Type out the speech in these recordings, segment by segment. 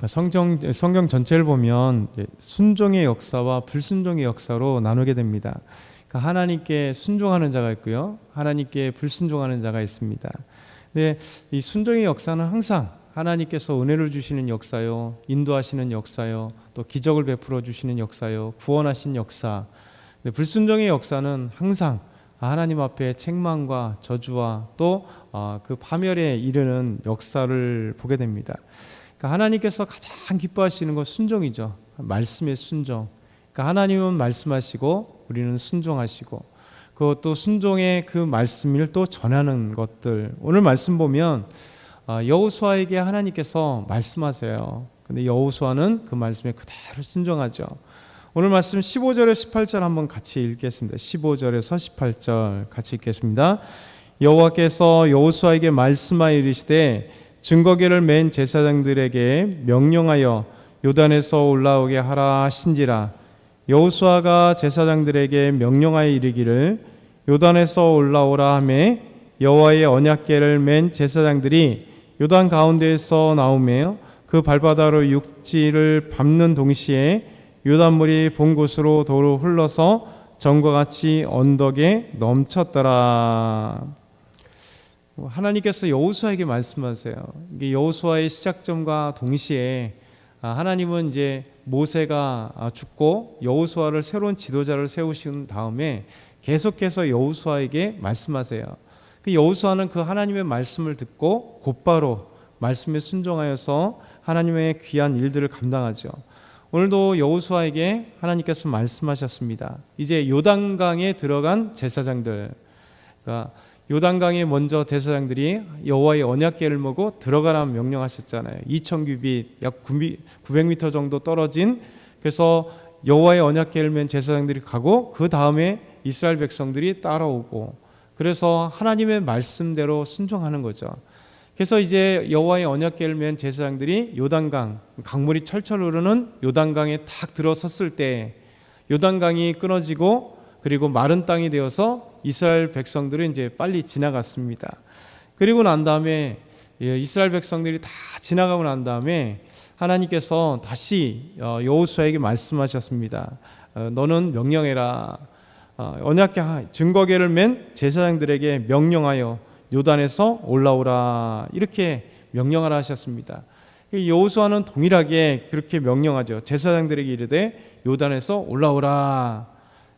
성경 전체를 보면 순종의 역사와 불순종의 역사로 나누게 됩니다. 그러니까 하나님께 순종하는 자가 있고요, 하나님께 불순종하는 자가 있습니다. 근데 이 순종의 역사는 항상 하나님께서 은혜를 주시는 역사요, 인도하시는 역사요, 또 기적을 베풀어 주시는 역사요, 구원하신 역사. 근데 불순종의 역사는 항상 하나님 앞에 책망과 저주와 또 그 파멸에 이르는 역사를 보게 됩니다. 그러니까 하나님께서 가장 기뻐하시는 건 순종이죠. 말씀의 순종. 그러니까 하나님은 말씀하시고 우리는 순종하시고, 그것도 순종의 그 말씀을 또 전하는 것들. 오늘 말씀 보면 여호수아에게 하나님께서 말씀하세요. 근데 여호수아는 그 말씀에 그대로 순종하죠. 오늘 말씀 15절에 18절 한번 같이 읽겠습니다. 15절에서 18절 같이 읽겠습니다. 여호와께서 여호수아에게 말씀하여 이르시되 증거궤를 맨 제사장들에게 명령하여 요단에서 올라오게 하라 하신지라. 여호수아가 제사장들에게 명령하여 이르기를 요단에서 올라오라 하매 여호와의 언약궤를 맨 제사장들이 요단 가운데에서 나오며 그 발바닥으로 육지를 밟는 동시에 요단물이 본 곳으로 도로 흘러서 전과 같이 언덕에 넘쳤더라. 하나님께서 여호수아에게 말씀하세요. 이게 여호수아의 시작점과 동시에 하나님은 이제 모세가 죽고 여호수아를 새로운 지도자를 세우신 다음에 계속해서 여호수아에게 말씀하세요. 그 여호수아는 그 하나님의 말씀을 듣고 곧바로 말씀에 순종하여서 하나님의 귀한 일들을 감당하죠. 오늘도 여호수아에게 하나님께서 말씀하셨습니다. 이제 요단강에 들어간 제사장들, 그러니까 요단강에 먼저 제사장들이 여호와의 언약궤를 메고 들어가라 명령하셨잖아요. 2000규빗 약 900m 정도 떨어진, 그래서 여호와의 언약궤를 맨 제사장들이 가고 그 다음에 이스라엘 백성들이 따라오고, 그래서 하나님의 말씀대로 순종하는 거죠. 그래서 이제 여호와의 언약궤를 맨 제사장들이 요단강, 강물이 철철 흐르는 요단강에 탁 들어섰을 때 요단강이 끊어지고 그리고 마른 땅이 되어서 이스라엘 백성들은 이제 빨리 지나갔습니다. 그리고 난 다음에 이스라엘 백성들이 다 지나가고 난 다음에 하나님께서 다시 여호수아에게 말씀하셨습니다. 너는 명령해라. 언약궤 증거궤를 맨 제사장들에게 명령하여 요단에서 올라오라, 이렇게 명령하라 하셨습니다. 여호수아는 동일하게 그렇게 명령하죠. 제사장들에게 이르되 요단에서 올라오라.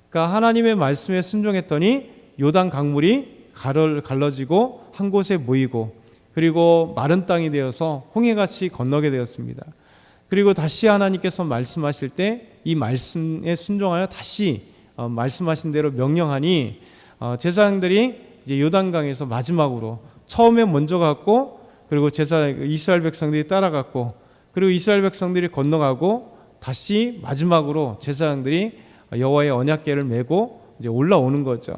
그러니까 하나님의 말씀에 순종했더니 요단 강물이 갈라지고 한 곳에 모이고, 그리고 마른 땅이 되어서 홍해같이 건너게 되었습니다. 그리고 다시 하나님께서 말씀하실 때 이 말씀에 순종하여 다시 말씀하신 대로 명령하니 제사장들이 이제 요단강에서 마지막으로, 처음에 먼저 갔고 그리고 이스라엘 백성들이 따라갔고 그리고 이스라엘 백성들이 건너가고 다시 마지막으로 제사장들이 여호와의 언약궤를 메고 이제 올라오는 거죠.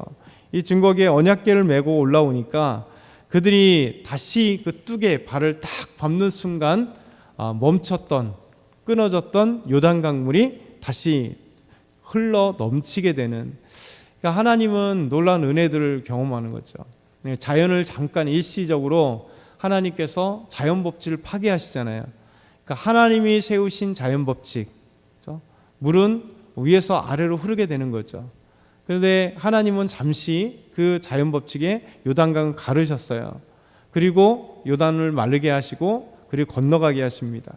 이 증거궤 언약궤를 메고 올라오니까 그들이 다시 그 뚝에 발을 딱 밟는 순간 멈췄던, 끊어졌던 요단 강물이 다시 흘러 넘치게 되는, 그러니까 하나님은 놀라운 은혜들을 경험하는 거죠. 자연을 잠깐 일시적으로 하나님께서 자연 법칙을 파괴하시잖아요. 그러니까 하나님이 세우신 자연 법칙, 그렇죠? 물은 위에서 아래로 흐르게 되는 거죠. 그런데 하나님은 잠시 그 자연 법칙에 요단강을 가르셨어요. 그리고 요단을 마르게 하시고 그리고 건너가게 하십니다.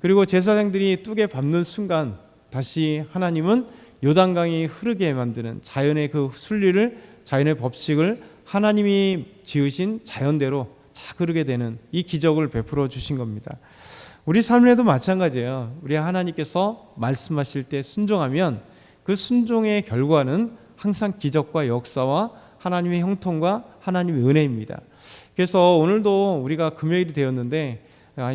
그리고 제사장들이 뚝에 밟는 순간 다시 하나님은 요단강이 흐르게 만드는 자연의 그 순리를, 자연의 법칙을 하나님이 지으신 자연대로 쫙 흐르게 되는 이 기적을 베풀어 주신 겁니다. 우리 삶에도 마찬가지예요. 우리 하나님께서 말씀하실 때 순종하면 그 순종의 결과는 항상 기적과 역사와 하나님의 형통과 하나님의 은혜입니다. 그래서 오늘도 우리가 금요일이 되었는데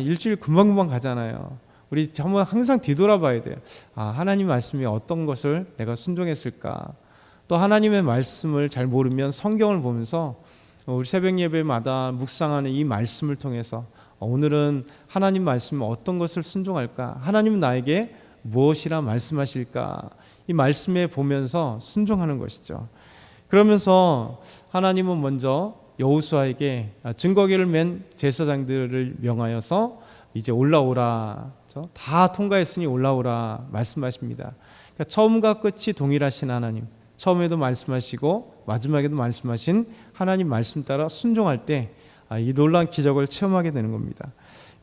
일주일 금방금방 가잖아요. 우리 한번 항상 뒤돌아봐야 돼요. 하나님 말씀이 어떤 것을 내가 순종했을까? 또 하나님의 말씀을 잘 모르면 성경을 보면서 우리 새벽 예배마다 묵상하는 이 말씀을 통해서 오늘은 하나님 말씀이 어떤 것을 순종할까? 하나님은 나에게 무엇이라 말씀하실까? 이 말씀에 보면서 순종하는 것이죠. 그러면서 하나님은 먼저 여호수아에게 증거궤를 맨 제사장들을 명하여서 이제 올라오라. 그렇죠? 다 통과했으니 올라오라 말씀하십니다. 그러니까 처음과 끝이 동일하신 하나님, 처음에도 말씀하시고 마지막에도 말씀하신 하나님 말씀 따라 순종할 때 이 놀라운 기적을 체험하게 되는 겁니다.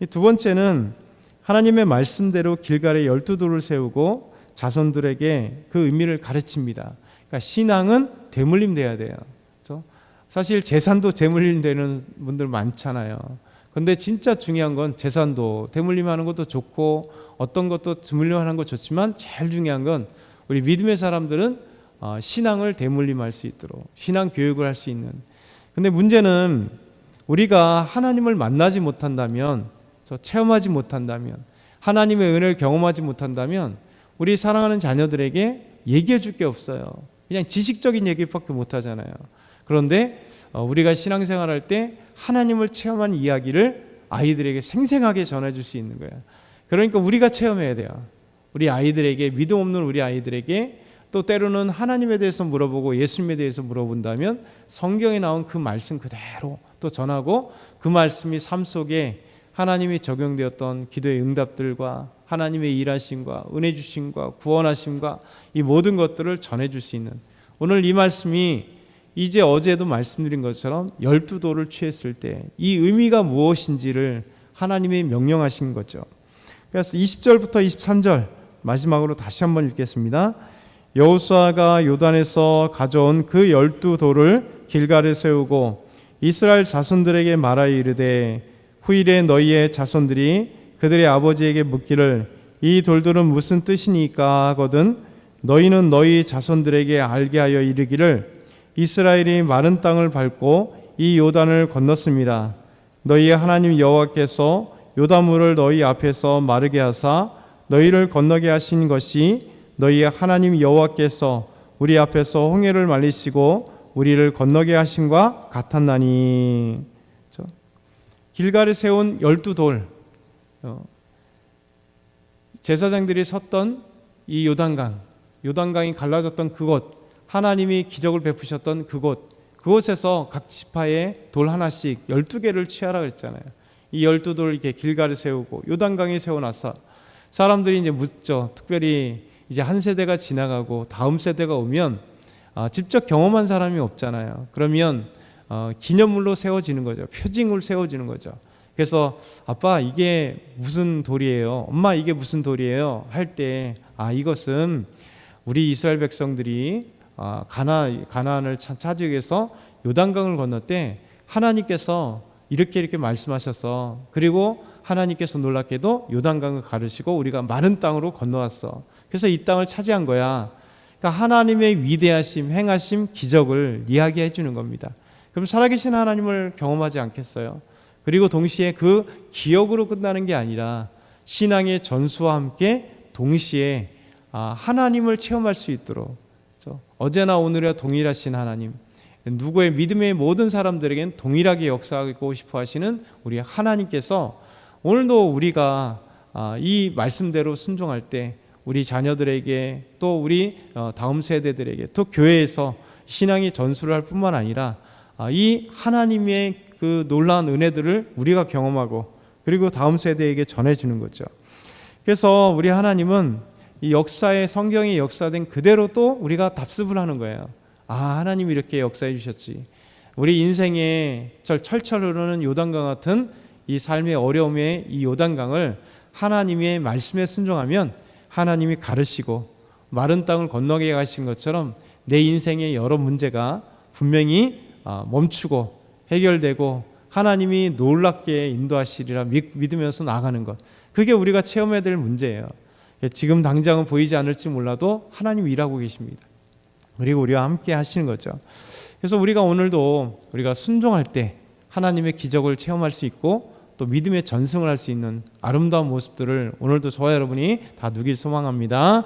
두 번째는 하나님의 말씀대로 길갈에 12돌을 세우고 자손들에게 그 의미를 가르칩니다. 그러니까 신앙은 되물림 돼야 돼요. 그렇죠? 사실 재산도 되물림 되는 분들 많잖아요. 근데 진짜 중요한 건 재산도 되물림하는 것도 좋고 어떤 것도 되물림하는 거 좋지만 제일 중요한 건 우리 믿음의 사람들은 신앙을 되물림할 수 있도록 신앙 교육을 할 수 있는. 근데 문제는 우리가 하나님을 만나지 못한다면, 체험하지 못한다면, 하나님의 은혜를 경험하지 못한다면 우리 사랑하는 자녀들에게 얘기해 줄 게 없어요. 그냥 지식적인 얘기밖에 못 하잖아요. 그런데 우리가 신앙생활할 때 하나님을 체험한 이야기를 아이들에게 생생하게 전해줄 수 있는 거예요. 그러니까 우리가 체험해야 돼요. 우리 아이들에게, 믿음 없는 우리 아이들에게, 또 때로는 하나님에 대해서 물어보고 예수님에 대해서 물어본다면 성경에 나온 그 말씀 그대로 또 전하고 그 말씀이 삶 속에 하나님이 적용되었던 기도의 응답들과 하나님의 일하심과 은혜 주심과 구원하심과 이 모든 것들을 전해줄 수 있는, 오늘 이 말씀이 이제 어제도 말씀드린 것처럼 12도를 취했을 때 이 의미가 무엇인지를 하나님이 명령하신 거죠. 그래서 20절부터 23절 마지막으로 다시 한번 읽겠습니다. 여호수아가 요단에서 가져온 그 12돌을 길갈에 세우고 이스라엘 자손들에게 말하여 이르되 후일에 너희의 자손들이 그들의 아버지에게 묻기를 이 돌들은 무슨 뜻이니까 하거든 너희는 너희 자손들에게 알게 하여 이르기를 이스라엘이 마른 땅을 밟고 이 요단을 건넜습니다. 너희의 하나님 여호와께서 요단물을 너희 앞에서 마르게 하사 너희를 건너게 하신 것이 너희의 하나님 여호와께서 우리 앞에서 홍해를 말리시고 우리를 건너게 하심과 같았나니. 길갈에 세운 12돌, 제사장들이 섰던 이 요단강이 갈라졌던 그곳, 하나님이 기적을 베푸셨던 그곳에서 각 지파에 돌 하나씩 12개를 취하라 그랬잖아요. 이 12돌을 이렇게 길갈에 세우고 요단강에 세워놔서 사람들이 이제 묻죠. 특별히 이제 한 세대가 지나가고 다음 세대가 오면 직접 경험한 사람이 없잖아요. 그러면 기념물로 세워지는 거죠. 표징으로 세워지는 거죠. 그래서 아빠 이게 무슨 돌이에요? 엄마 이게 무슨 돌이에요? 할 때 이것은 우리 이스라엘 백성들이 가나안을 차지하기 위해서 요단강을 건널 때 하나님께서 이렇게 말씀하셔서, 그리고 하나님께서 놀랍게도 요단강을 가르시고 우리가 마른 땅으로 건너왔어. 그래서 이 땅을 차지한 거야. 그러니까 하나님의 위대하심, 행하심, 기적을 이야기해 주는 겁니다. 그럼 살아계신 하나님을 경험하지 않겠어요? 그리고 동시에 그 기억으로 끝나는 게 아니라 신앙의 전수와 함께 동시에 하나님을 체험할 수 있도록, 그렇죠? 어제나 오늘이나 동일하신 하나님, 누구의 믿음의 모든 사람들에겐 동일하게 역사하고 싶어 하시는 우리 하나님께서 오늘도 우리가 이 말씀대로 순종할 때 우리 자녀들에게, 또 우리 다음 세대들에게, 또 교회에서 신앙이 전수를 할 뿐만 아니라 이 하나님의 그 놀라운 은혜들을 우리가 경험하고 그리고 다음 세대에게 전해주는 거죠. 그래서 우리 하나님은 이 역사에, 성경이 역사된 그대로 또 우리가 답습을 하는 거예요. 하나님이 이렇게 역사해 주셨지. 우리 인생에 철철 흐르는 요단강 같은 이 삶의 어려움의 이 요단강을 하나님의 말씀에 순종하면 하나님이 가르시고 마른 땅을 건너게 가신 것처럼 내 인생의 여러 문제가 분명히 멈추고 해결되고 하나님이 놀랍게 인도하시리라 믿으면서 나아가는 것, 그게 우리가 체험해야 될 문제예요. 지금 당장은 보이지 않을지 몰라도 하나님이 일하고 계십니다. 그리고 우리와 함께 하시는 거죠. 그래서 우리가 오늘도 우리가 순종할 때 하나님의 기적을 체험할 수 있고 또 믿음의 전승을 할 수 있는 아름다운 모습들을 오늘도 저와 여러분이 다 누길 소망합니다.